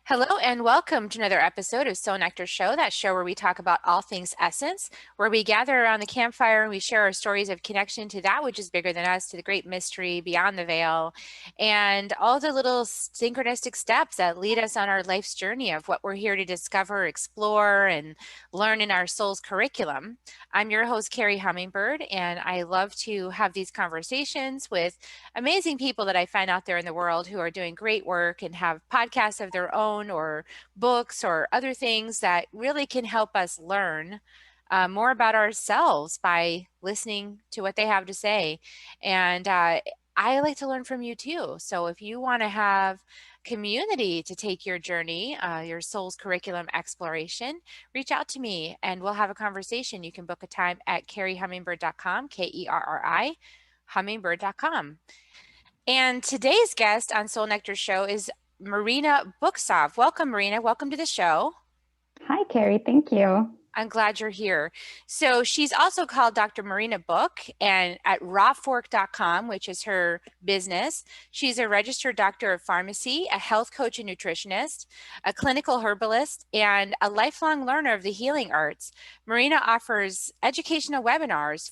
Hello and welcome to another episode of Soul Nectar Show, that show where we talk about all things essence, where we gather around the campfire and we share our stories of connection to that which is bigger than us, to the great mystery beyond the veil, and all the little synchronistic steps that lead us on our life's journey of what we're here to discover, explore, and learn in our soul's curriculum. I'm your host, Carrie Hummingbird, and I love to have these conversations with amazing people that I find out there in the world who are doing great work and have podcasts of their own or books or other things that really can help us learn more about ourselves by listening to what they have to say. And I like to learn from you too. So if you want to have community to take your journey, your soul's curriculum exploration, reach out to me and we'll have a conversation. You can book a time at kerrihummingbird.com, Kerri, hummingbird.com. And today's guest on Soul Nectar Show is Marina Buksov. Welcome, Marina. Welcome to the show. Hi, Carrie. Thank you. I'm glad you're here. So she's also called Dr. Marina Book, and at RawFork.com, which is her business. She's a registered doctor of pharmacy, a health coach and nutritionist, a clinical herbalist, and a lifelong learner of the healing arts. Marina offers educational webinars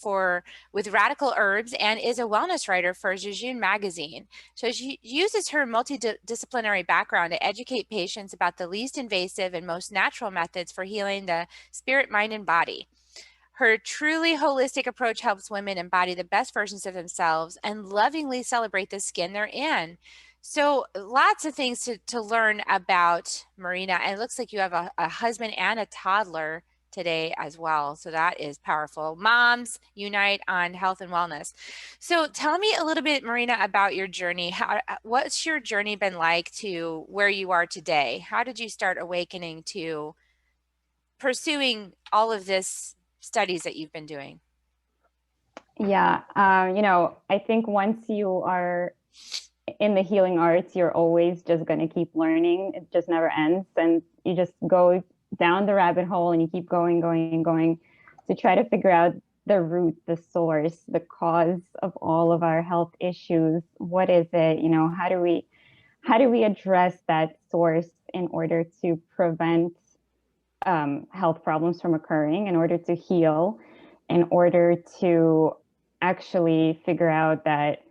with Radicle Herbs and is a wellness writer for Jejune Magazine. So she uses her multidisciplinary background to educate patients about the least invasive and most natural methods for healing the spirit, mind, and body. Her truly holistic approach helps women embody the best versions of themselves and lovingly celebrate the skin they're in. So lots of things to learn about Marina. And it looks like you have a husband and a toddler today as well. So that is powerful. Moms unite on health and wellness. So tell me a little bit, Marina, about your journey. What's your journey been like to where you are today? How did you start awakening to pursuing all of this studies that you've been doing? Yeah, I think once you are in the healing arts, you're always just going to keep learning. It just never ends. And you just go down the rabbit hole and you keep going, going, going to try to figure out the root, the source, the cause of all of our health issues. What is it? How do we address that source in order to prevent health problems from occurring, in order to heal, in order to actually figure out that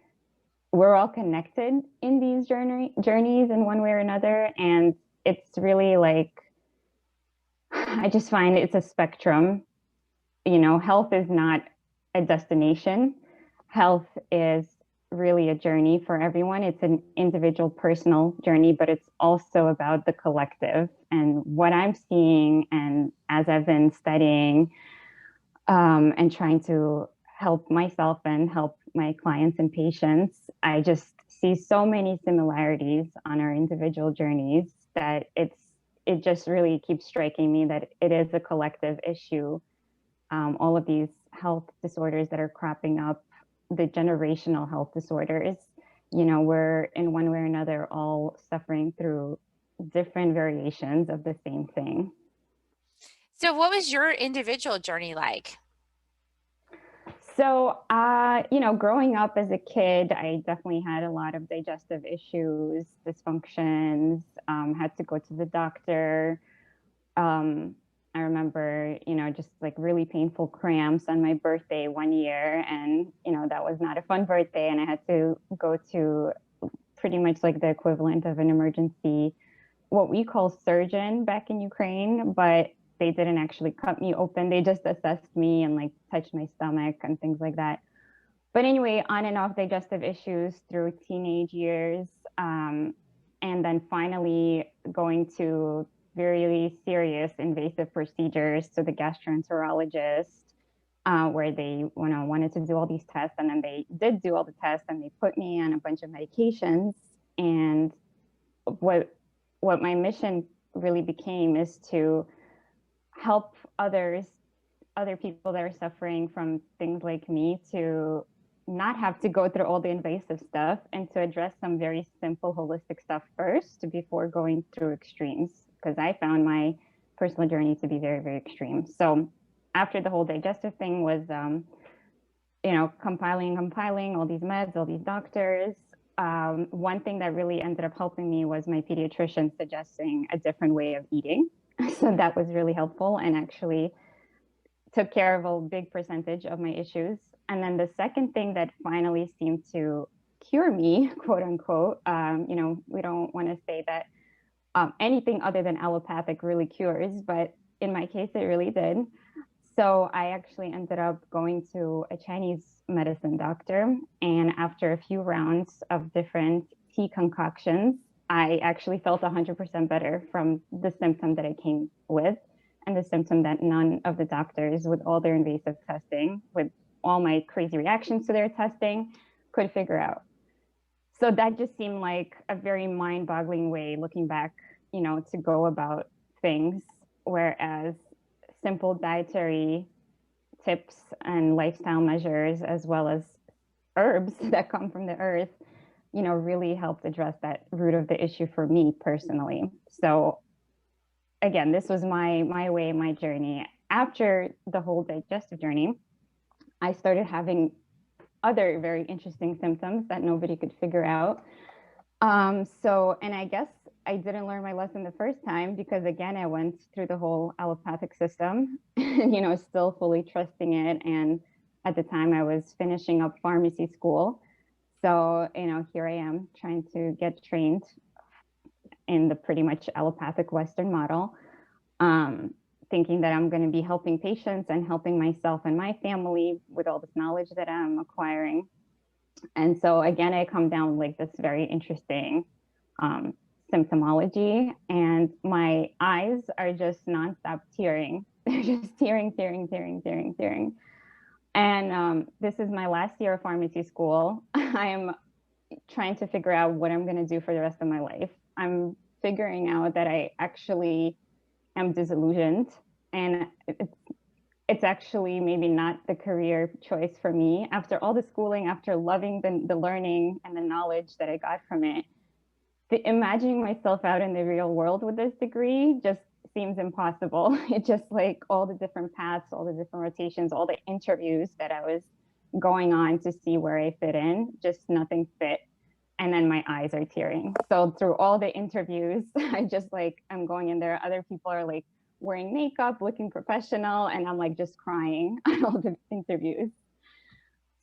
we're all connected in these journeys in one way or another. And it's really like, I just find it's a spectrum. Health is not a destination. Health is really a journey for everyone. It's an individual, personal journey, but it's also about the collective. And what I'm seeing, and as I've been studying and trying to help myself and help my clients and patients, I just see so many similarities on our individual journeys that it just really keeps striking me that it is a collective issue. All of these health disorders that are cropping up, the generational health disorders, we're in one way or another all suffering through different variations of the same thing. So what was your individual journey like? So, growing up as a kid, I definitely had a lot of digestive issues, dysfunctions, had to go to the doctor. I remember, just like really painful cramps on my birthday one year. And, that was not a fun birthday. And I had to go to pretty much like the equivalent of an emergency, what we call surgeon back in Ukraine, but they didn't actually cut me open. They just assessed me and like touched my stomach and things like that. But anyway, on and off digestive issues through teenage years. And then finally going to very serious invasive procedures to the gastroenterologist, where they wanted to do all these tests. And then they did do all the tests and they put me on a bunch of medications. And what my mission really became is to help other people that are suffering from things like me to not have to go through all the invasive stuff and to address some very simple holistic stuff first before going through extremes, because I found my personal journey to be very, very extreme. So after the whole digestive thing was compiling all these meds, all these doctors, one thing that really ended up helping me was my pediatrician suggesting a different way of eating. So that was really helpful and actually took care of a big percentage of my issues. And then the second thing that finally seemed to cure me, quote unquote, we don't want to say that anything other than allopathic really cures, but in my case, it really did. So I actually ended up going to a Chinese medicine doctor. And after a few rounds of different tea concoctions, I actually felt 100% better from the symptom that I came with and the symptom that none of the doctors, with all their invasive testing, with all my crazy reactions to their testing, could figure out. So that just seemed like a very mind-boggling way, looking back, to go about things, whereas simple dietary tips and lifestyle measures, as well as herbs that come from the earth, really helped address that root of the issue for me personally. So again, this was my way, my journey. After the whole digestive journey, I started having other very interesting symptoms that nobody could figure out. And I guess I didn't learn my lesson the first time because, again, I went through the whole allopathic system, still fully trusting it. And at the time I was finishing up pharmacy school. So, here I am trying to get trained in the pretty much allopathic Western model, thinking that I'm going to be helping patients and helping myself and my family with all this knowledge that I'm acquiring. And so again, I come down like this very interesting symptomology, and my eyes are just nonstop tearing. They're just tearing. And this is my last year of pharmacy school. I am trying to figure out what I'm going to do for the rest of my life. I'm figuring out that I actually am disillusioned, and it's actually maybe not the career choice for me. After all the schooling, after loving the learning and the knowledge that I got from it, imagining myself out in the real world with this degree just seems impossible. It's just like all the different paths, all the different rotations, all the interviews that I was going on to see where I fit in, just nothing fit. And then my eyes are tearing. So through all the interviews, I'm going in there. Other people are like wearing makeup, looking professional, and I'm like just crying on all the interviews.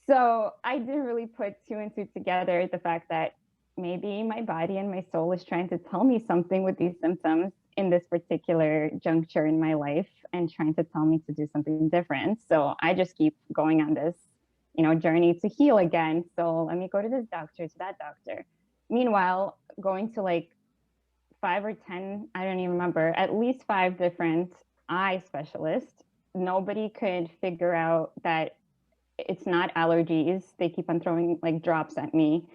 So I didn't really put two and two together, the fact that maybe my body and my soul is trying to tell me something with these symptoms in this particular juncture in my life and trying to tell me to do something different. So I just keep going on this, journey to heal again. So let me go to this doctor, to that doctor. Meanwhile, going to like 5 or 10, I don't even remember, at least 5 different eye specialists. Nobody could figure out that it's not allergies. They keep on throwing like drops at me.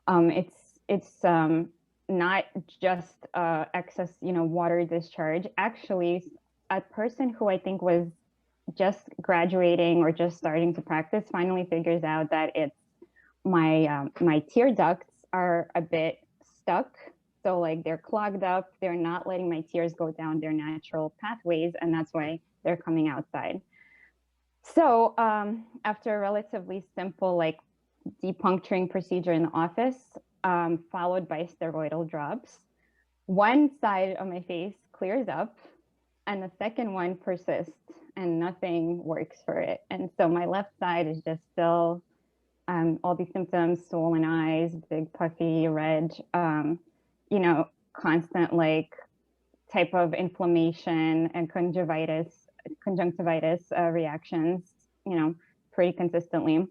It's not just excess, water discharge. Actually, a person who I think was just graduating or just starting to practice finally figures out that it's my tear ducts are a bit stuck. So like they're clogged up. They're not letting my tears go down their natural pathways, and that's why they're coming outside. So after a relatively simple like depuncturing procedure in the office, followed by steroidal drops, one side of my face clears up and the second one persists and nothing works for it. And so my left side is just still all these symptoms: swollen eyes, big puffy red, constant like type of inflammation and conjunctivitis reactions, pretty consistently.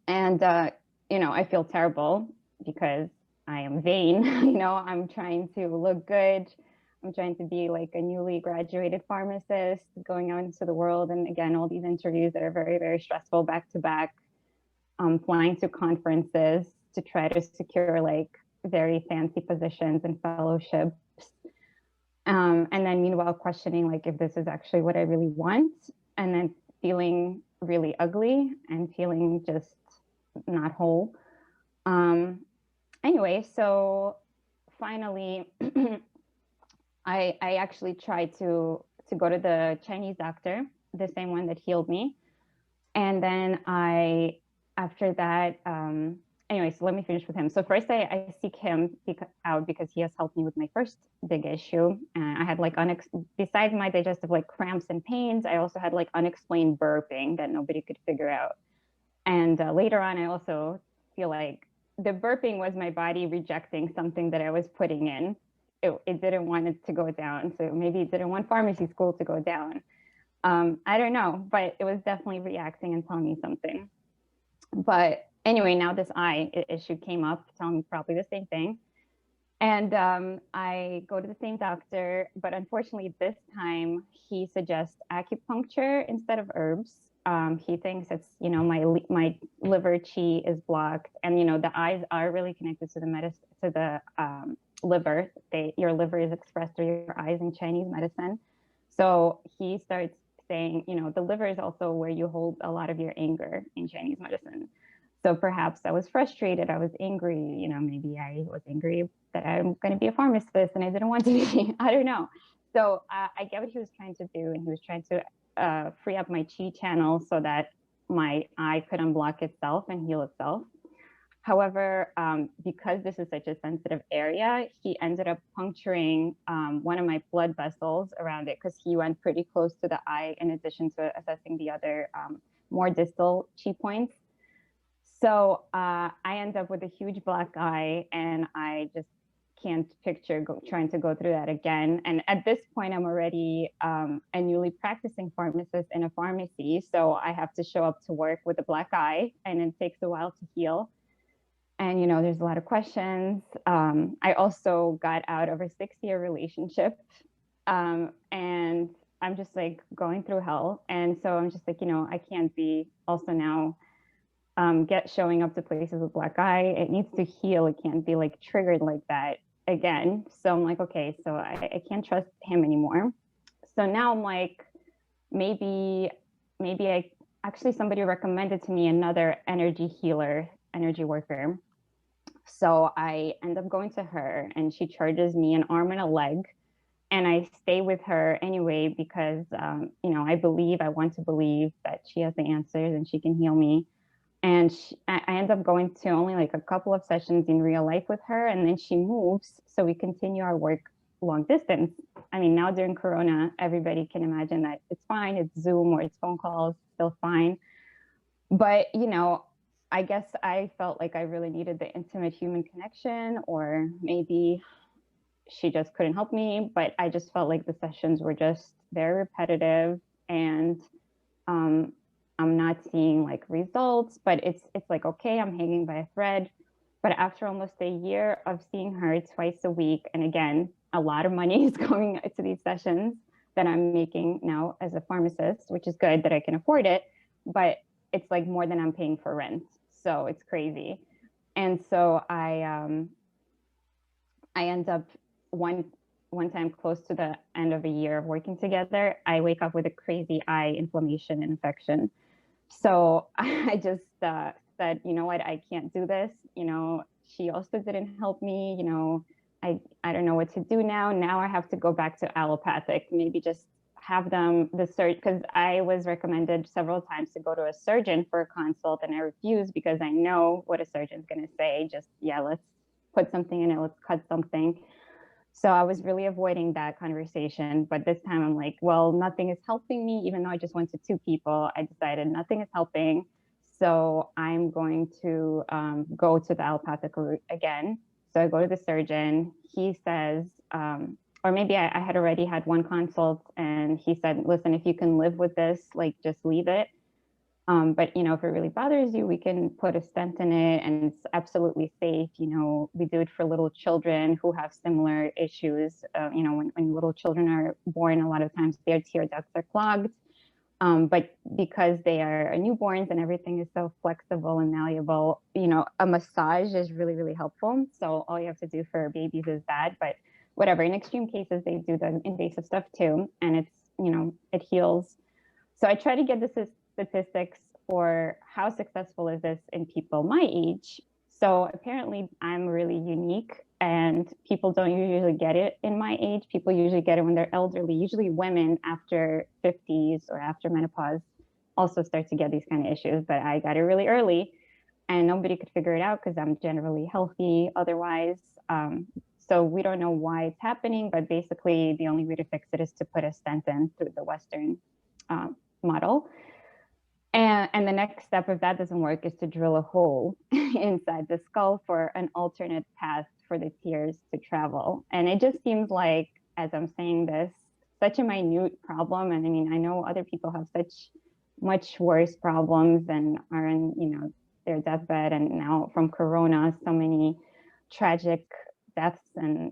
And, I feel terrible because I am vain. I'm trying to look good. I'm trying to be like a newly graduated pharmacist going out into the world. And again, all these interviews that are very, very stressful back to back, flying to conferences to try to secure like very fancy positions and fellowships. And then meanwhile, questioning like if this is actually what I really want, and then feeling really ugly and feeling just not whole. Anyway, so finally, I actually tried to go to the Chinese doctor, the same one that healed me. And then after that, anyway, so let me finish with him. So first I seek him out because he has helped me with my first big issue. I had like, besides my digestive like cramps and pains, I also had like unexplained burping that nobody could figure out. And later on, I also feel like the burping was my body rejecting something that I was putting in. It didn't want it to go down. So maybe it didn't want pharmacy school to go down. I don't know, but it was definitely reacting and telling me something. But anyway, now this eye issue came up, telling me probably the same thing. And I go to the same doctor, but unfortunately this time he suggests acupuncture instead of herbs. He thinks it's, you know, my liver chi is blocked, and you know the eyes are really connected to the liver. Your liver is expressed through your eyes in Chinese medicine. So he starts saying, you know, the liver is also where you hold a lot of your anger in Chinese medicine. So perhaps I was frustrated, I was angry, you know, maybe I was angry that I'm going to be a pharmacist and I didn't want to be, I don't know. So I get what he was trying to do, and he was trying to free up my chi channel so that my eye could unblock itself and heal itself. However, because this is such a sensitive area, he ended up puncturing one of my blood vessels around it, because he went pretty close to the eye in addition to assessing the other more distal chi points. So I end up with a huge black eye, and I just can't picture trying to go through that again. And at this point, I'm already a newly practicing pharmacist in a pharmacy. So I have to show up to work with a black eye, and it takes a while to heal. And, you know, there's a lot of questions. I also got out of a 6-year relationship. And I'm just like going through hell. And so I'm just like, you know, I can't be also now showing up to places with black eye. It needs to heal. It can't be like triggered like that again. So I'm like, okay, so I can't trust him anymore. So now I'm like, maybe somebody recommended to me another energy healer, energy worker. So I end up going to her, and she charges me an arm and a leg. And I stay with her anyway because, you know, I want to believe that she has the answers and she can heal me. And I end up going to only like a couple of sessions in real life with her, and then she moves. So we continue our work long distance. I mean, now during Corona, everybody can imagine that it's fine. It's Zoom or it's phone calls, still fine. But, you know, I guess I felt like I really needed the intimate human connection, or maybe she just couldn't help me. But I just felt like the sessions were just very repetitive, and I'm not seeing like results, but it's like, okay, I'm hanging by a thread. But after almost a year of seeing her twice a week, and again, a lot of money is going to these sessions that I'm making now as a pharmacist, which is good that I can afford it, but it's like more than I'm paying for rent. So it's crazy. And so I end up one time close to the end of a year of working together, I wake up with a crazy eye inflammation and infection. So I just said, you know what, I can't do this. You know, she also didn't help me. You know, I don't know what to do now. Now I have to go back to allopathic, maybe just have them because I was recommended several times to go to a surgeon for a consult, and I refused because I know what a surgeon's going to say. Just, yeah, let's put something in it. Let's cut something. So I was really avoiding that conversation. But this time I'm like, well, nothing is helping me. Even though I just went to 2 people, I decided nothing is helping. So I'm going to go to the allopathic route again. So I go to the surgeon. He says, or maybe I had already had one consult, and he said, listen, if you can live with this, like just leave it. But, you know, if it really bothers you, we can put a stent in it, and it's absolutely safe. You know, we do it for little children who have similar issues. You know, when little children are born, a lot of times their tear ducts are clogged. But because they are newborns and everything is so flexible and malleable, you know, a massage is really, really helpful. So all you have to do for babies is that. But whatever, in extreme cases, they do the invasive stuff too. And it's, you know, it heals. So I try to get the statistics for how successful is this in people my age. So apparently I'm really unique, and people don't usually get it in my age. People usually get it when they're elderly. Usually women after 50s or after menopause also start to get these kind of issues, but I got it really early. and nobody could figure it out because I'm generally healthy otherwise. So we don't know why it's happening, but basically the only way to fix it is to put a stent in through the Western model. And the next step, if that doesn't work, is to drill a hole inside the skull for an alternate path for the tears to travel. And it just seems like, as I'm saying this, such a minute problem. And I mean, I know other people have such much worse problems and are in, you know, their deathbed, and now from Corona, so many tragic deaths and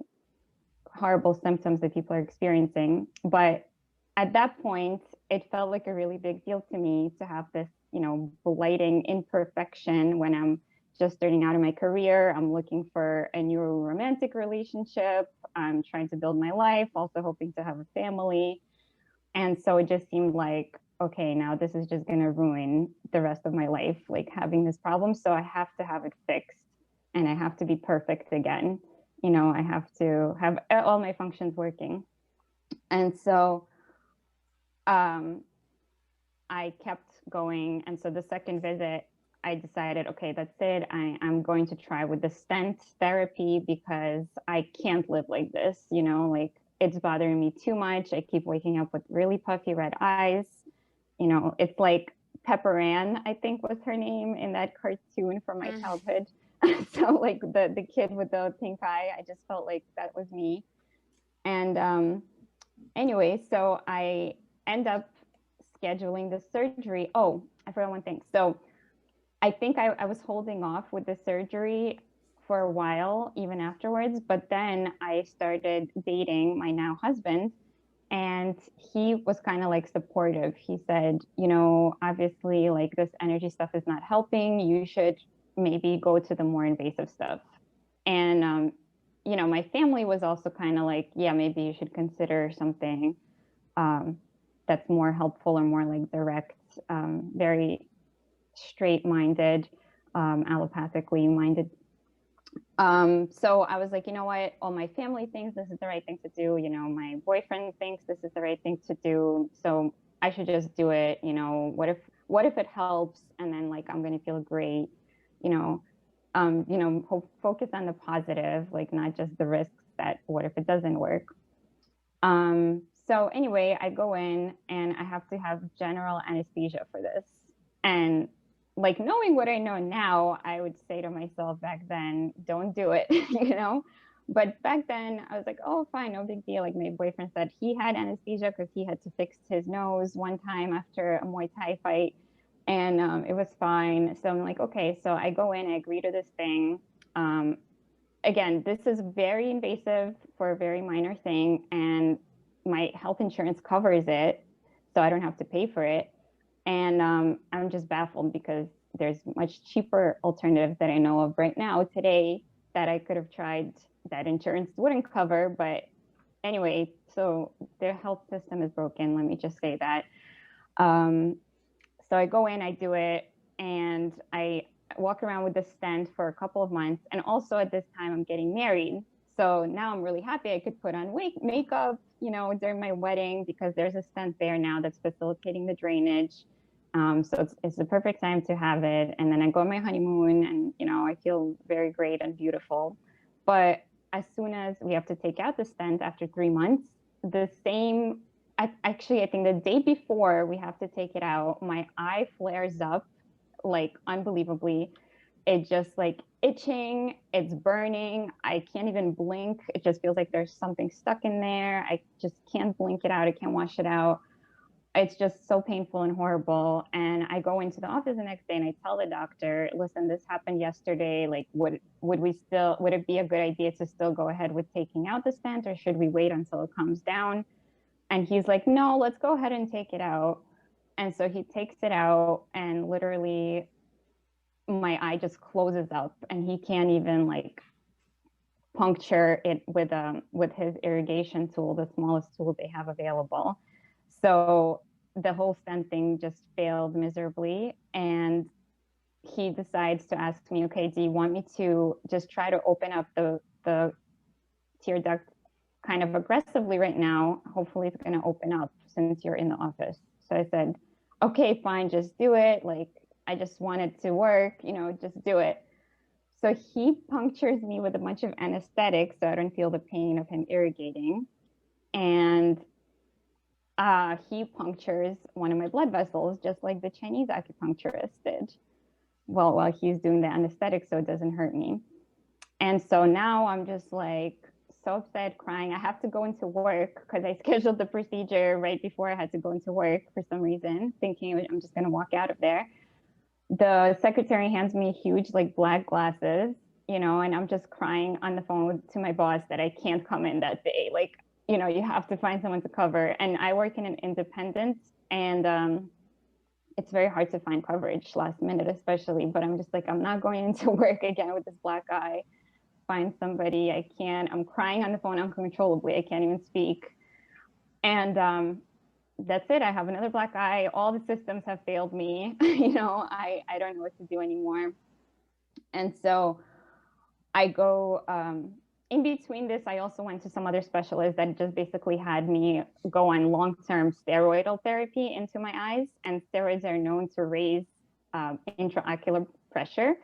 horrible symptoms that people are experiencing. But at that point, it felt like a really big deal to me to have this, you know, blighting imperfection when I'm just starting out in my career. I'm looking for a new romantic relationship. I'm trying to build my life, also hoping to have a family. And so it just seemed like, okay, now this is just going to ruin the rest of my life, like having this problem. So I have to have it fixed and I have to be perfect again. You know, I have to have all my functions working. And so I kept going. And so the second visit, I decided, okay, that's it. I'm going to try with the stent therapy because I can't live like this, you know, like it's bothering me too much. I keep waking up with really puffy red eyes. You know, it's like Pepper Ann, I think was her name in that cartoon from my childhood. So like the kid with the pink eye, I just felt like that was me. And anyway, so I end up scheduling the surgery. Oh, I forgot one thing. So I think I was holding off with the surgery for a while, even afterwards. But then I started dating my now husband, and he was kind of like supportive. He said, you know, obviously, like this energy stuff is not helping. You should maybe go to the more invasive stuff. And, you know, my family was also kind of like, yeah, maybe you should consider something that's more helpful or more like direct, very straight-minded, allopathically minded. So I was like, you know what? All my family thinks this is the right thing to do. You know, my boyfriend thinks this is the right thing to do. So I should just do it. You know, what if it helps? And then like, I'm going to feel great, you know, focus on the positive, like not just the risks that what if it doesn't work? So anyway, I go in and I have to have general anesthesia for this. And like knowing what I know now, I would say to myself back then, don't do it, you know? But back then I was like, oh, fine, no big deal. Like my boyfriend said he had anesthesia because he had to fix his nose one time after a Muay Thai fight. And it was fine. So I'm like, okay, so I go in, I agree to this thing. Again, this is very invasive for a very minor thing. And my health insurance covers it, so I don't have to pay for it. And I'm just baffled because there's much cheaper alternatives that I know of right now today that I could have tried that insurance wouldn't cover. But anyway, so their health system is broken. Let me just say that. So I go in, I do it, and I walk around with the stent for a couple of months. And also at this time, I'm getting married. So now I'm really happy I could put on makeup, you know, during my wedding because there's a stent there now that's facilitating the drainage. So it's the perfect time to have it. And then I go on my honeymoon and, you know, I feel very great and beautiful. But as soon as we have to take out the stent after 3 months, I think the day before we have to take it out, my eye flares up like unbelievably. It just like itching, it's burning. I can't even blink. It just feels like there's something stuck in there. I just can't blink it out. I can't wash it out. It's just so painful and horrible. And I go into the office the next day and I tell the doctor, listen, this happened yesterday. Like, would it be a good idea to still go ahead with taking out the stent, or should we wait until it comes down? And he's like, no, let's go ahead and take it out. And so he takes it out, and literally my eye just closes up, and he can't even like puncture it with his irrigation tool, the smallest tool they have available. So the whole stent thing just failed miserably. And he decides to ask me, okay, do you want me to just try to open up the tear duct kind of aggressively right now? Hopefully it's going to open up since you're in the office. So I said, okay, fine, just do it. Like, I just want it to work, you know, just do it. So he punctures me with a bunch of anesthetics so I don't feel the pain of him irrigating. And he punctures one of my blood vessels, just like the Chinese acupuncturist did. Well, while he's doing the anesthetic, so it doesn't hurt me. And so now I'm just like so upset, crying. I have to go into work because I scheduled the procedure right before I had to go into work for some reason, thinking I'm just going to walk out of there. The secretary hands me huge, like black glasses, you know, and I'm just crying on the phone to my boss that I can't come in that day. Like, you know, you have to find someone to cover. And I work in an independent, and it's very hard to find coverage last minute, especially. But I'm just like, I'm not going into work again with this black eye. Find somebody. I can't. I'm crying on the phone uncontrollably. I can't even speak. And that's it. I have another black eye. All the systems have failed me. You know, I don't know what to do anymore. And so I go, in between this, I also went to some other specialists that just basically had me go on long-term steroidal therapy into my eyes. And steroids are known to raise intraocular pressure.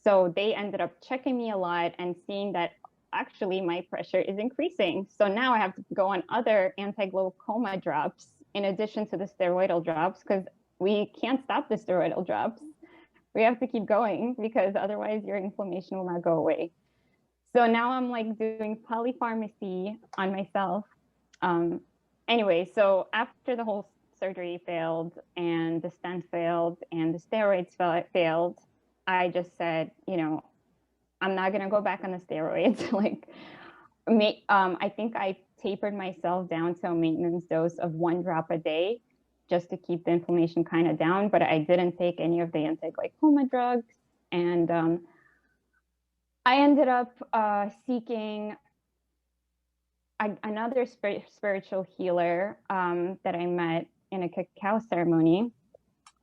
So they ended up checking me a lot and seeing that actually my pressure is increasing. So now I have to go on other anti-glaucoma drops in addition to the steroidal drops, because we can't stop the steroidal drops. We have to keep going because otherwise your inflammation will not go away. So now I'm like doing polypharmacy on myself. Anyway, so after the whole surgery failed and the stent failed and the steroids failed, I just said, you know, I'm not going to go back on the steroids. Like, I think I tapered myself down to a maintenance dose of 1 drop a day just to keep the inflammation kind of down. But I didn't take any of the anti-glaucoma drugs. And I ended up seeking another spiritual healer that I met in a cacao ceremony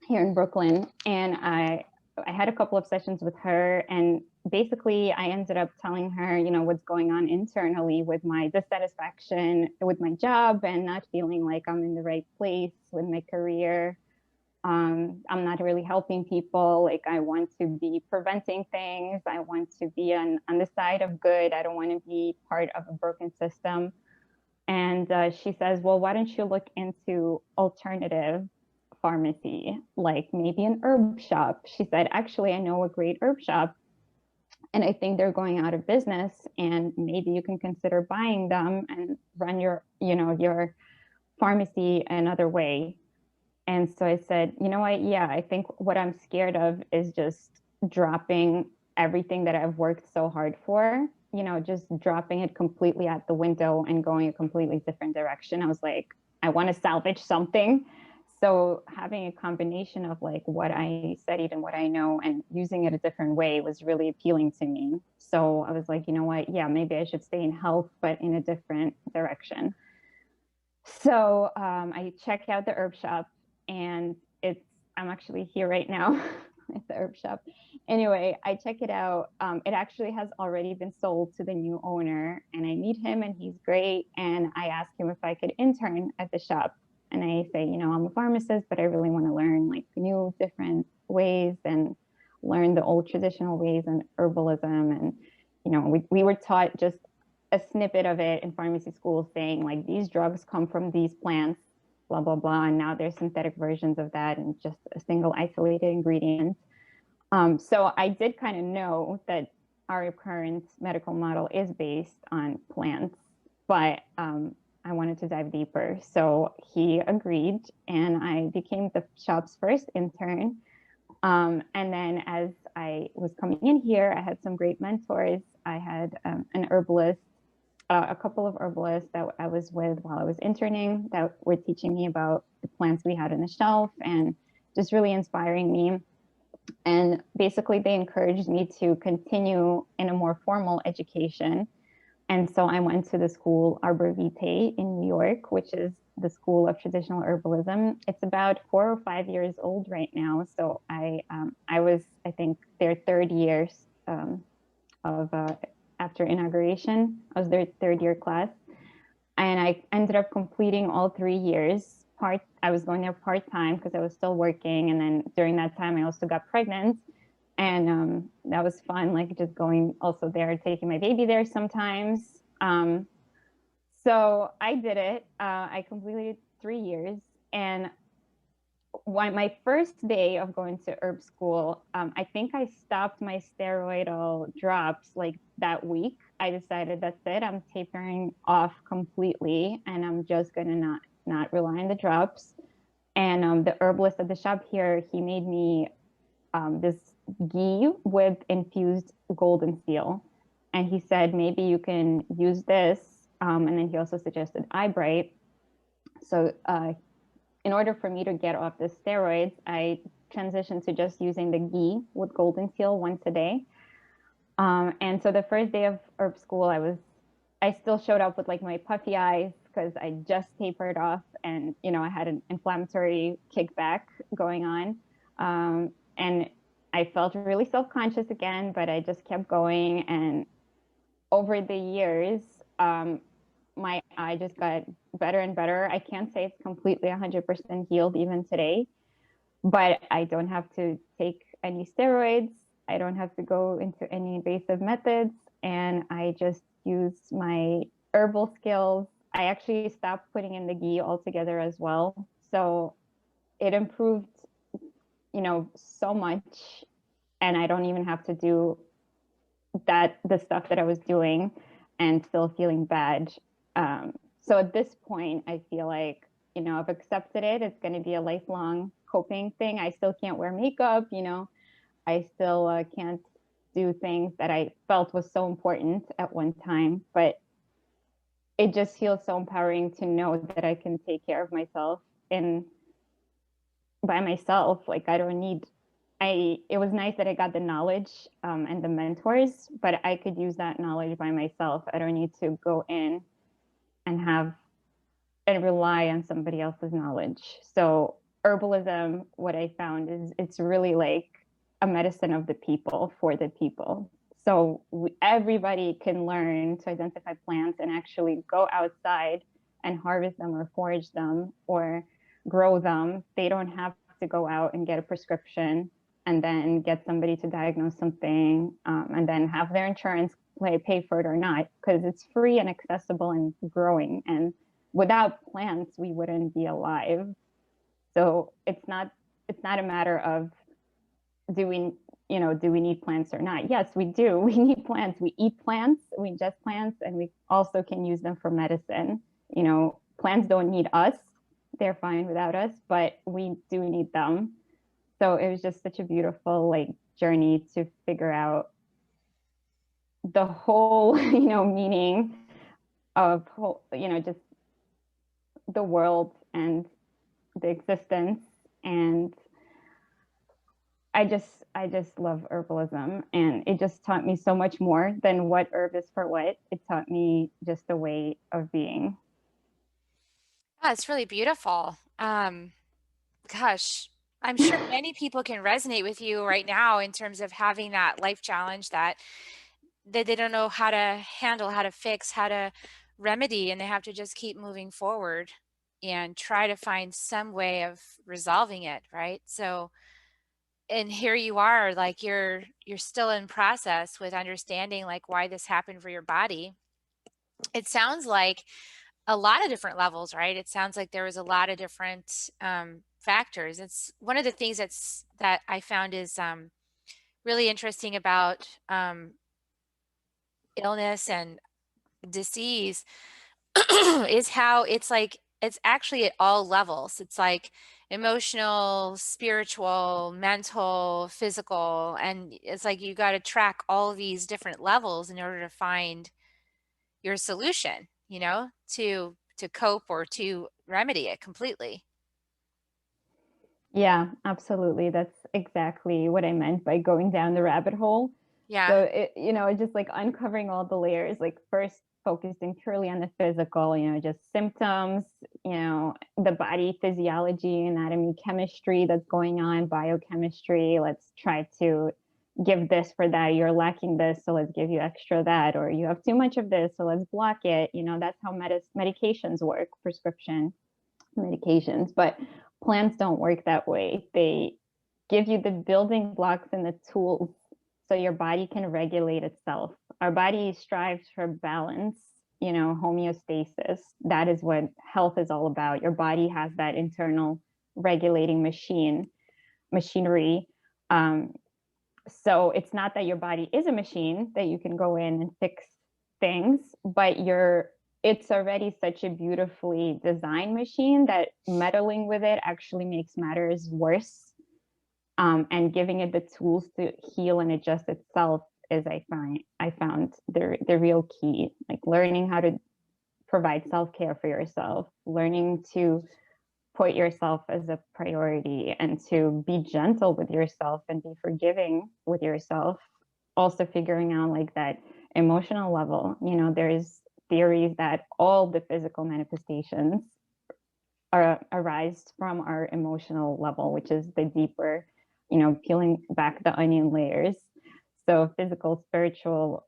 here in Brooklyn. And I had a couple of sessions with her, and basically I ended up telling her, you know, what's going on internally with my dissatisfaction with my job and not feeling like I'm in the right place with my career. I'm not really helping people. Like, I want to be preventing things. I want to be on the side of good. I don't want to be part of a broken system. And she says, well, why don't you look into alternative pharmacy, like maybe an herb shop? She said, actually, I know a great herb shop, and I think they're going out of business, and maybe you can consider buying them and run your, you know, your pharmacy another way. And so I said, you know what? Yeah, I think what I'm scared of is just dropping everything that I've worked so hard for, you know, just dropping it completely out the window and going a completely different direction. I was like, I want to salvage something. So having a combination of like what I studied and what I know and using it a different way was really appealing to me. So I was like, you know what? Yeah, maybe I should stay in health, but in a different direction. So I checked out the herb shop, and I'm actually here right now at the herb shop. Anyway, I check it out. It actually has already been sold to the new owner, and I meet him and he's great. And I ask him if I could intern at the shop. And I say, you know, I'm a pharmacist, but I really want to learn like new different ways and learn the old traditional ways and herbalism. And, you know, we were taught just a snippet of it in pharmacy school saying like these drugs come from these plants, blah, blah, blah. And now there's synthetic versions of that and just a single isolated ingredient. So I did kind of know that our current medical model is based on plants, but I wanted to dive deeper. So he agreed, and I became the shop's first intern. And then as I was coming in here, I had some great mentors. I had an herbalist, a couple of herbalists that I was with while I was interning that were teaching me about the plants we had on the shelf and just really inspiring me. And basically they encouraged me to continue in a more formal education. And so I went to the school Arbor Vitae in New York, which is the School of Traditional Herbalism. It's about 4 or 5 years old right now. So I was, I think, their third years after inauguration. I was their third year class. And I ended up completing all 3 years. I was going there part-time because I was still working. And then during that time, I also got pregnant. And that was fun, like just going also there, taking my baby there sometimes. So I did it. I completed 3 years. And my first day of going to herb school, I think I stopped my steroidal drops like that week. I decided that's it. I'm tapering off completely, and I'm just gonna not rely on the drops. And the herbalist at the shop here, he made me this ghee with infused golden seal, and he said maybe you can use this. And then he also suggested eye bright. So in order for me to get off the steroids, I transitioned to just using the ghee with golden seal once a day. And so the first day of herb school, I still showed up with like my puffy eyes because I just tapered off, and I had an inflammatory kickback going on. And I felt really self-conscious again, but I just kept going. And over the years, my eye just got better and better. I can't say it's completely 100% healed even today, but I don't have to take any steroids. I don't have to go into any invasive methods. And I just use my herbal skills. I actually stopped putting in the ghee altogether as well. So it improved, so much. And I don't even have to do the stuff that I was doing and still feeling bad. So at this point, I feel like, I've accepted it. It's going to be a lifelong coping thing. I still can't wear makeup, I still can't do things that I felt was so important at one time, but it just feels so empowering to know that I can take care of myself by myself. Like it was nice that I got the knowledge and the mentors, but I could use that knowledge by myself. I don't need to go in and rely on somebody else's knowledge. So herbalism, what I found is it's really like a medicine of the people for the people. So everybody can learn to identify plants and actually go outside and harvest them or forage them or grow them. They don't have to go out and get a prescription and then get somebody to diagnose something and then have their insurance pay for it or not, because it's free and accessible and growing. And without plants, we wouldn't be alive. So it's not a matter of do we need plants or not? Yes, we do. We need plants. We eat plants, we ingest plants, and we also can use them for medicine. Plants don't need us. They're fine without us, but we do need them. So it was just such a beautiful journey to figure out the whole, meaning of just the world and the existence. And I just love herbalism, and it just taught me so much more than what herb is for what. It taught me just a way of being. Yeah, it's really beautiful. Gosh, I'm sure many people can resonate with you right now in terms of having that life challenge that they don't know how to handle, how to fix, how to remedy, and they have to just keep moving forward and try to find some way of resolving it, right? So, and here you are, like you're still in process with understanding like why this happened for your body. It sounds like a lot of different levels, right? It sounds like there was a lot of different factors. It's one of the things that I found is really interesting about illness and disease is how it's actually at all levels. It's like emotional, spiritual, mental, physical, and it's like you got to track all these different levels in order to find your solution, to cope or to remedy it completely. Yeah, absolutely. That's exactly what I meant by going down the rabbit hole. Yeah. So it's just like uncovering all the layers, like first focusing purely on the physical, just symptoms, the body physiology, anatomy, chemistry that's going on, biochemistry. Let's try to give this for that. You're lacking this, so let's give you extra that, or you have too much of this, so let's block it. That's how medications work, prescription. medications. But plants don't work that way. They give you the building blocks and the tools so your body can regulate itself. Our body strives for balance, you know, homeostasis. That is what health is all about. Your body has that internal regulating machinery. So it's not that your body is a machine that you can go in and fix things, but it's already such a beautifully designed machine that meddling with it actually makes matters worse. And giving it the tools to heal and adjust itself is, I found the real key. Like learning how to provide self-care for yourself, learning to put yourself as a priority and to be gentle with yourself and be forgiving with yourself. Also figuring out like that emotional level. You know, there's theories that all the physical manifestations arise from our emotional level, which is the deeper, you know, peeling back the onion layers. So physical, spiritual,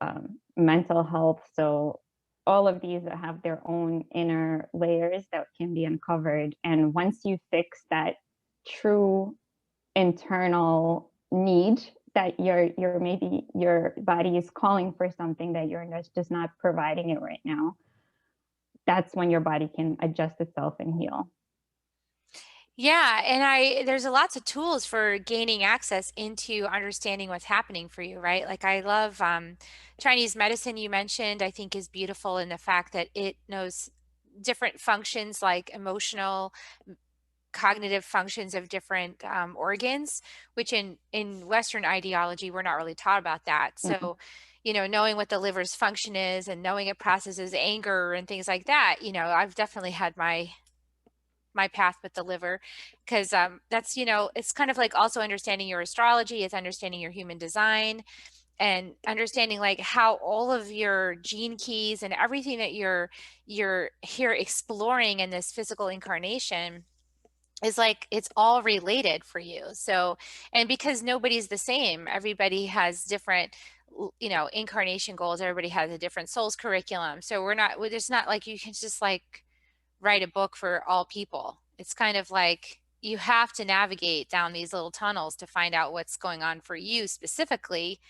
mental health. So all of these have their own inner layers that can be uncovered. And once you fix that true internal need that maybe your body is calling for something that you're just not providing it right now, that's when your body can adjust itself and heal. Yeah, and there's lots of tools for gaining access into understanding what's happening for you, right? Like I love Chinese medicine you mentioned, I think is beautiful in the fact that it knows different functions like emotional, cognitive functions of different organs, which in Western ideology, we're not really taught about that. So, you know, knowing what the liver's function is and knowing it processes anger and things like that, you know, I've definitely had my path with the liver because that's, you know, it's kind of like also understanding your astrology, it's understanding your human design and understanding like how all of your gene keys and everything that you're here exploring in this physical incarnation is like it's all related for you. So, and because nobody's the same, everybody has different, you know, incarnation goals, everybody has a different soul's curriculum. So it's not like you can just like write a book for all people. It's kind of like you have to navigate down these little tunnels to find out what's going on for you specifically.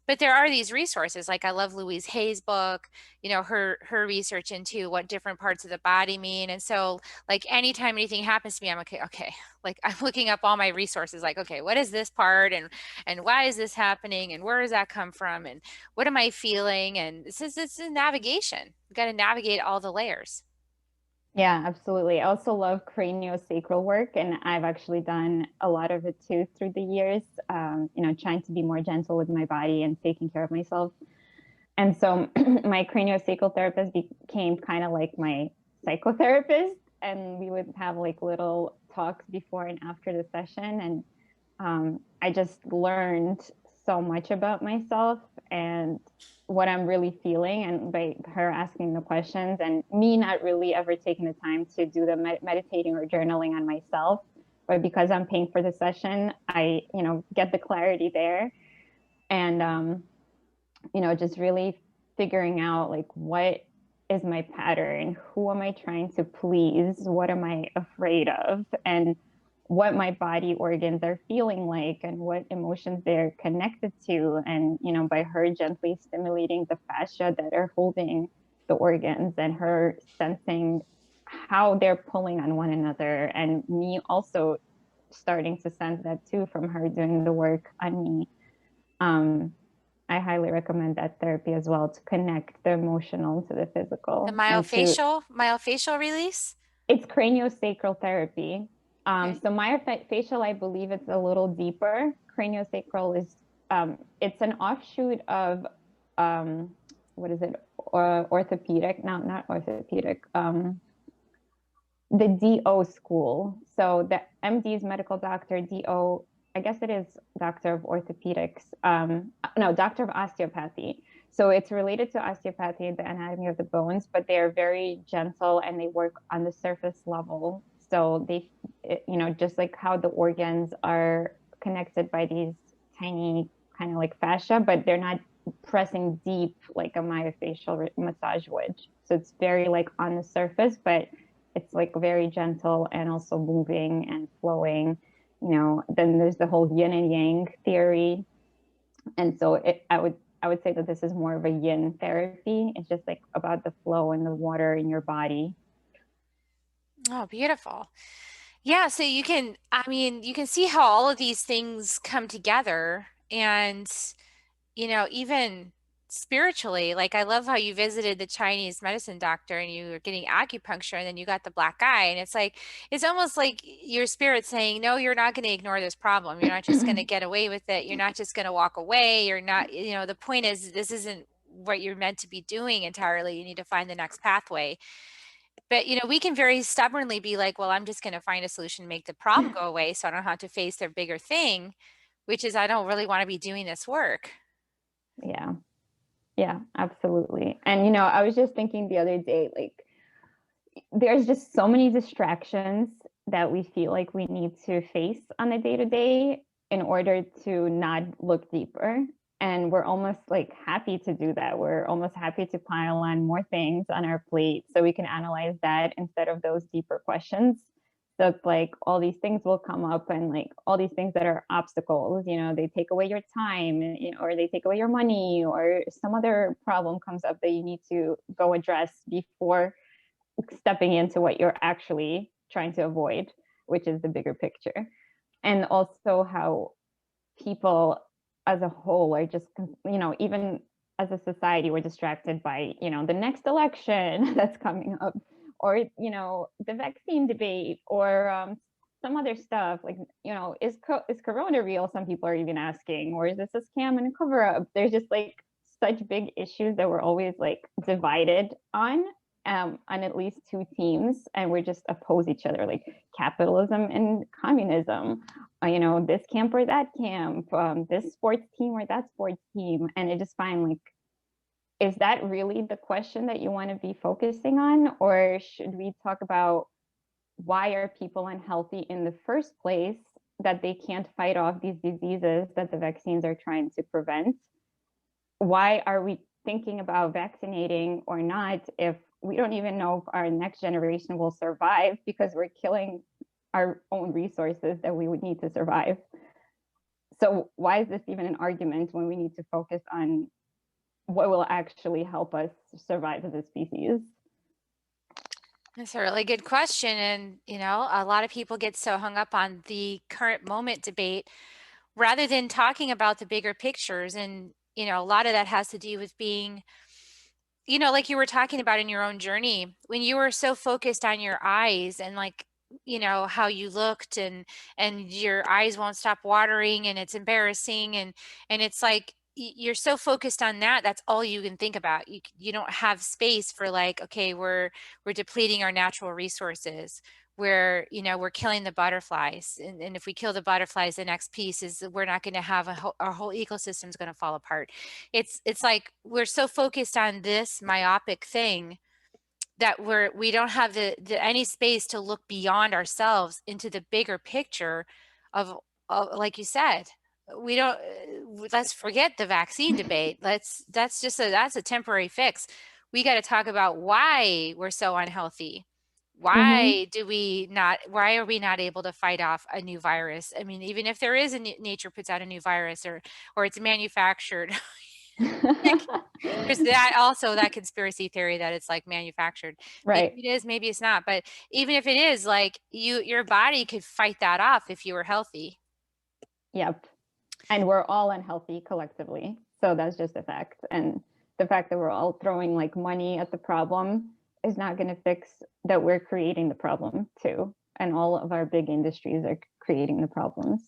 But there are these resources. Like I love Louise Hay's book, you know, her research into what different parts of the body mean. And so like anytime anything happens to me, I'm okay. Like I'm looking up all my resources, like, okay, what is this part and why is this happening and where does that come from and what am I feeling? And it's a navigation. You got to navigate all the layers. Yeah, absolutely. I also love craniosacral work, and I've actually done a lot of it too through the years, you know, trying to be more gentle with my body and taking care of myself. And so my craniosacral therapist became kind of like my psychotherapist, and we would have like little talks before and after the session. And I just learned so much about myself and what I'm really feeling. And by her asking the questions and me not really ever taking the time to do the meditating or journaling on myself, but because I'm paying for the session, I, you know, get the clarity there. And, you know, just really figuring out like what is my pattern? Who am I trying to please? What am I afraid of? And what my body organs are feeling like and what emotions they're connected to. And, you know, by her gently stimulating the fascia that are holding the organs and her sensing how they're pulling on one another. And me also starting to sense that too from her doing the work on me. I highly recommend that therapy as well to connect the emotional to the The physical and to myofascial release. it's craniosacral therapy. Okay. So myofascial, I believe it's a little deeper. Craniosacral is it's an offshoot of what is it? Orthopedic? No, not orthopedic. The DO school. So the MD is medical doctor. DO, I guess it is doctor of orthopedics. No, doctor of osteopathy. So it's related to osteopathy and the anatomy of the bones, but they are very gentle and they work on the surface level. So they, you know, just like how the organs are connected by these tiny kind of like fascia, but they're not pressing deep like a myofascial massage would. So it's very like on the surface, but It's like very gentle and also moving and flowing. Then there's the whole yin and yang theory. And so I would say that this is more of a yin therapy. It's just like about the flow and the water in your body. Oh, beautiful. Yeah, so you can see how all of these things come together and, even spiritually, like I love how you visited the Chinese medicine doctor and you were getting acupuncture and then you got the black eye. And it's like, it's almost like your spirit saying, no, you're not going to ignore this problem. You're not just going to get away with it. You're not just going to walk away. You're not, the point is, this isn't what you're meant to be doing entirely. You need to find the next pathway. But, we can very stubbornly be like, well, I'm just going to find a solution, make the problem go away so I don't have to face their bigger thing, which is I don't really want to be doing this work. Yeah. Yeah, absolutely. And I was just thinking the other day, like there's just so many distractions that we feel like we need to face on a day to day in order to not look deeper. And we're almost like happy to do that. We're almost happy to pile on more things on our plate so we can analyze that instead of those deeper questions. So it's like all these things will come up and like all these things that are obstacles, they take away your time, or they take away your money, or some other problem comes up that you need to go address before stepping into what you're actually trying to avoid, which is the bigger picture. And also how people as a whole are just, even as a society, we're distracted by, the next election that's coming up, or, the vaccine debate, or some other stuff like, is Corona real? Some people are even asking, or is this a scam and a cover up? There's just like such big issues that we're always like divided on at least two teams, and we just oppose each other, like capitalism and communism. This camp or that camp, this sports team or that sports team, and I just find like, is that really the question that you want to be focusing on, or should we talk about why are people unhealthy in the first place? That they can't fight off these diseases that the vaccines are trying to prevent. Why are we thinking about vaccinating or not if we don't even know if our next generation will survive because we're killing our own resources that we would need to survive? So why is this even an argument when we need to focus on what will actually help us survive as a species? That's a really good question. And, a lot of people get so hung up on the current moment debate rather than talking about the bigger pictures. And, a lot of that has to do with being, like you were talking about in your own journey, when you were so focused on your eyes and like, how you looked and your eyes won't stop watering and it's embarrassing. And it's like, you're so focused on that, that's all you can think about. You don't have space for like, okay, we're depleting our natural resources. We're killing the butterflies, and if we kill the butterflies, the next piece is we're not going to have our whole ecosystem is going to fall apart. It's like we're so focused on this myopic thing that we don't have the any space to look beyond ourselves into the bigger picture of like you said, we don't let's forget the vaccine debate. That's a temporary fix. We got to talk about why we're so unhealthy. Mm-hmm. Why are we not able to fight off a new virus? I mean, even if there is nature puts out a new virus, or it's manufactured. There's that also, that conspiracy theory that it's like manufactured. Maybe Right. it is, maybe it's not. But even if it is, like your body could fight that off if you were healthy. Yep. And we're all unhealthy collectively. So that's just a fact. And the fact that we're all throwing like money at the problem is not going to fix that we're creating the problem too. And all of our big industries are creating the problems.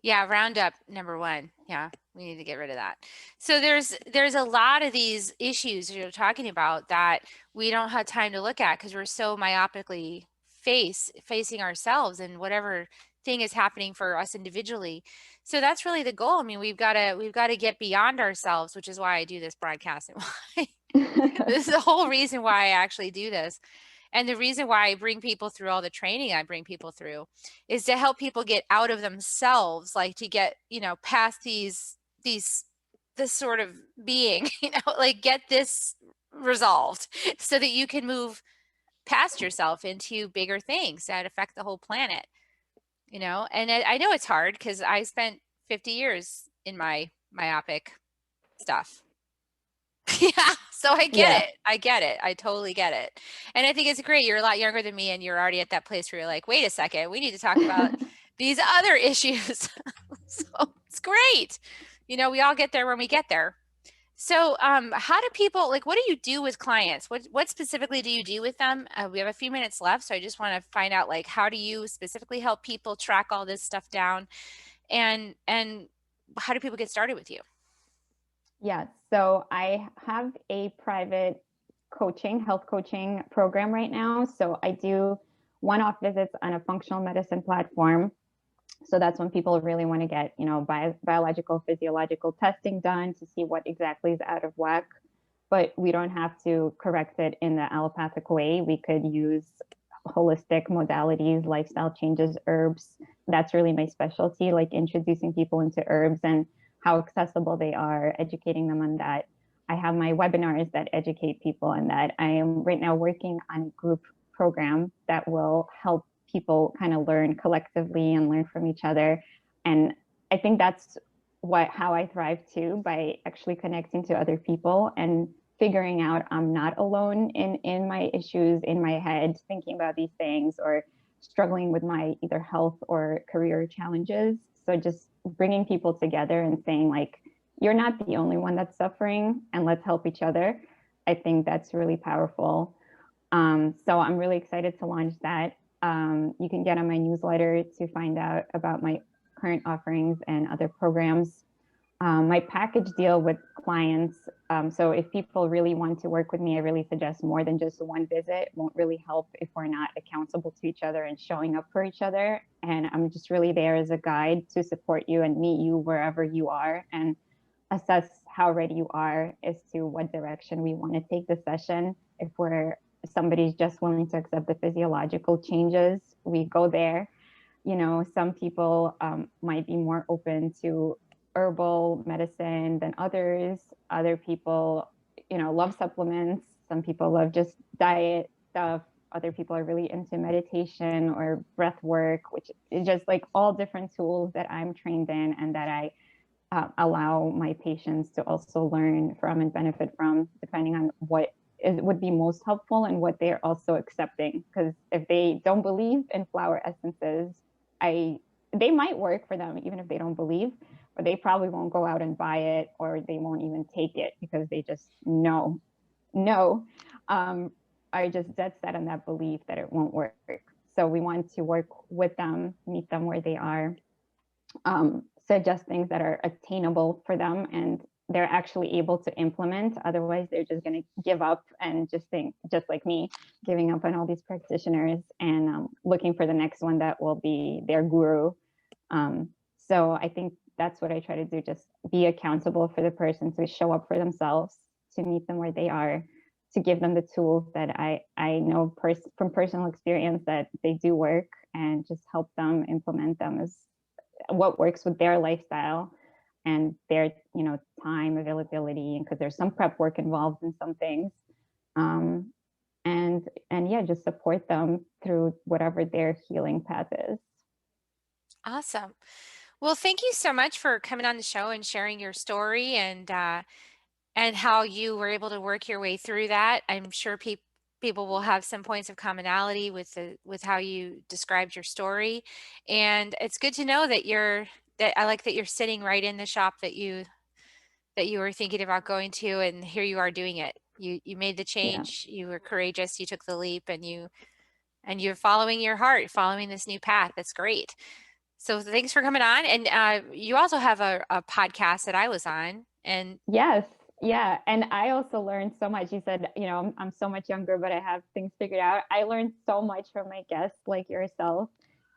Yeah, Roundup number one. Yeah, we need to get rid of that. So there's a lot of these issues you're talking about that we don't have time to look at because we're so myopically facing ourselves and whatever thing is happening for us individually. So that's really the goal. I mean, we've got to get beyond ourselves, which is why I do this broadcast and why this is the whole reason why I actually do this. And the reason why I bring people through all the training I bring people through is to help people get out of themselves, like to get, past this sort of being, like get this resolved so that you can move past yourself into bigger things that affect the whole planet, you know? And I know it's hard because I spent 50 years in my myopic stuff. Yeah, so I get Yeah. it. I get it. I totally get it. And I think it's great. You're a lot younger than me and you're already at that place where you're like, wait a second, we need to talk about these other issues. So it's great. You know, we all get there when we get there. So, how do people like? What do you do with clients? What specifically do you do with them? We have a few minutes left, so I just want to find out like how do you specifically help people track all this stuff down, and how do people get started with you? Yeah. So I have a private health coaching program right now. So I do one-off visits on a functional medicine platform. So that's when people really want to get, biological, physiological testing done to see what exactly is out of whack. But we don't have to correct it in the allopathic way. We could use holistic modalities, lifestyle changes, herbs. That's really my specialty, like introducing people into herbs and how accessible they are, educating them on that. I have my webinars that educate people on that. I am right now working on a group program that will help people kind of learn collectively and learn from each other. And I think that's how I thrive too, by actually connecting to other people and figuring out I'm not alone in my issues, in my head, thinking about these things or struggling with my either health or career challenges. So just bringing people together and saying like, you're not the only one that's suffering and let's help each other. I think that's really powerful. So I'm really excited to launch that. You can get on my newsletter to find out about my current offerings and other programs. My package deal with clients. So if people really want to work with me, I really suggest more than just one visit. It won't really help if we're not accountable to each other and showing up for each other. And I'm just really there as a guide to support you and meet you wherever you are and assess how ready you are as to what direction we want to take the session. If somebody's just willing to accept the physiological changes, we go there. Some people might be more open to herbal medicine than others. Other people, love supplements. Some people love just diet stuff. Other people are really into meditation or breath work, which is just like all different tools that I'm trained in and that I allow my patients to also learn from and benefit from, depending on what would be most helpful and what they're also accepting. Because if they don't believe in flower essences, they might work for them even if they don't believe, but they probably won't go out and buy it, or they won't even take it because they just no, are just dead set on that belief that it won't work. So we want to work with them, meet them where they are, suggest things that are attainable for them and they're actually able to implement. Otherwise, they're just going to give up and just think, just like me, giving up on all these practitioners and looking for the next one that will be their guru. So I think that's what I try to do, just be accountable for the person, to show up for themselves, to meet them where they are, to give them the tools that I know from personal experience that they do work, and just help them implement them as what works with their lifestyle and their time availability, and because there's some prep work involved in some things, and yeah, just support them through whatever their healing path is. Awesome. Well, thank you so much for coming on the show and sharing your story and how you were able to work your way through that. I'm sure people will have some points of commonality with how you described your story, and it's good to know that I like that you're sitting right in the shop that you were thinking about going to, and here you are doing it. You made the Yeah. change. You were courageous. You took the leap, and you're following your heart, following this new path. That's great. So thanks for coming on. And you also have a podcast that I was on. And Yes. Yeah. And I also learned so much. You said, I'm so much younger, but I have things figured out. I learned so much from my guests like yourself,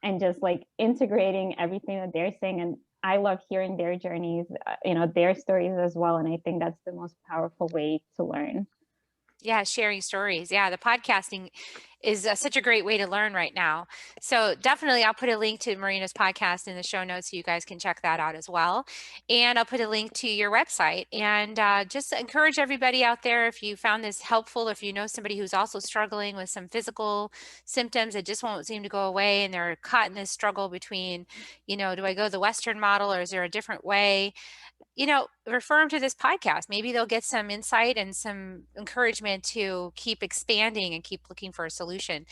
and just like integrating everything that they're saying. And I love hearing their journeys, their stories as well. And I think that's the most powerful way to learn. yeah, sharing stories. Yeah, the podcasting is such a great way to learn right now. So definitely I'll put a link to Marina's podcast in the show notes so you guys can check that out as well. And I'll put a link to your website, and just encourage everybody out there, if you found this helpful, if you know somebody who's also struggling with some physical symptoms that just won't seem to go away, and they're caught in this struggle between, do I go the Western model or is there a different way? Refer them to this podcast. Maybe they'll get some insight and some encouragement to keep expanding and keep looking for a solution.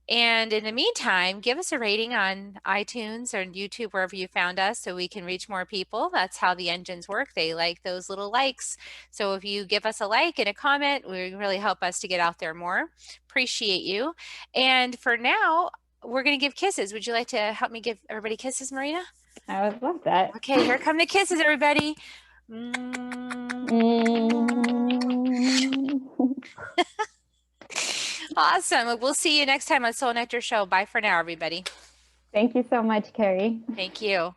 And in the meantime, give us a rating on iTunes or YouTube, wherever you found us, so we can reach more people. That's how the engines work. They like those little likes. So if you give us a like and a comment, it will really help us to get out there more. Appreciate you. And for now, we're going to give kisses. Would you like to help me give everybody kisses, Marina? I would love that. Okay, here come the kisses, everybody. Awesome. We'll see you next time on Soul Nectar Show. Bye for now, everybody. Thank you so much, Carrie. Thank you.